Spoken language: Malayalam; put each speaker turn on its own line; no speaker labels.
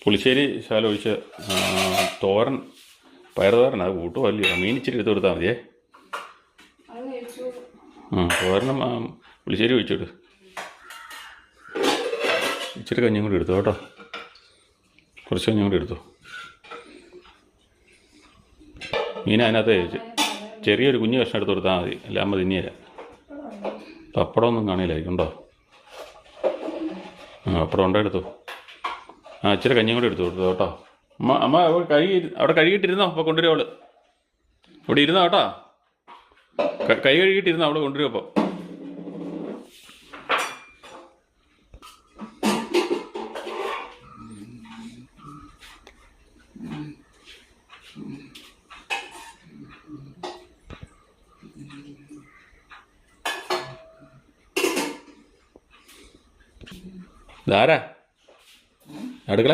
പുളിശ്ശേരി ശാല ഒഴിച്ച് തോരൻ പയറുതോരൻ അത് കൂട്ടുമോ അല്ലയോ മീൻ ഇച്ചിരി എടുത്ത് കൊടുത്താൽ മതിയേ. തോരനും പുളിശ്ശേരി ഒഴിച്ചിട്ട് ഇച്ചിരി കഞ്ഞിയും കൂടി എടുത്തു കേട്ടോ. കുറച്ച് കഞ്ഞിയും കൂടി എടുത്തു. മീൻ അതിനകത്ത് ചെറിയൊരു കുഞ്ഞ് കഷ്ണം എടുത്ത് കൊടുത്താൽ മതി, അല്ല അമ്മ തിന്നിയല്ല. പപ്പടമൊന്നും കാണില്ലായിരിക്കും ഉണ്ടോ? പപ്പടം ഉണ്ടോ എടുത്തു. ഇച്ചിരി കഞ്ഞിയും കൂടി എടുത്തു കൊടുത്തു കേട്ടോ. അമ്മ അവിടെ കഴുകിയിട്ടിരുന്നോ? അപ്പോൾ കൊണ്ടുവരും അവള്. ഇവിടെ ഇരുന്നോ കേട്ടോ. കൈ കഴുകിയിട്ടിരുന്നോ, അവള് കൊണ്ടുവരും. അപ്പോൾ ഇതാരാ അടുക്കള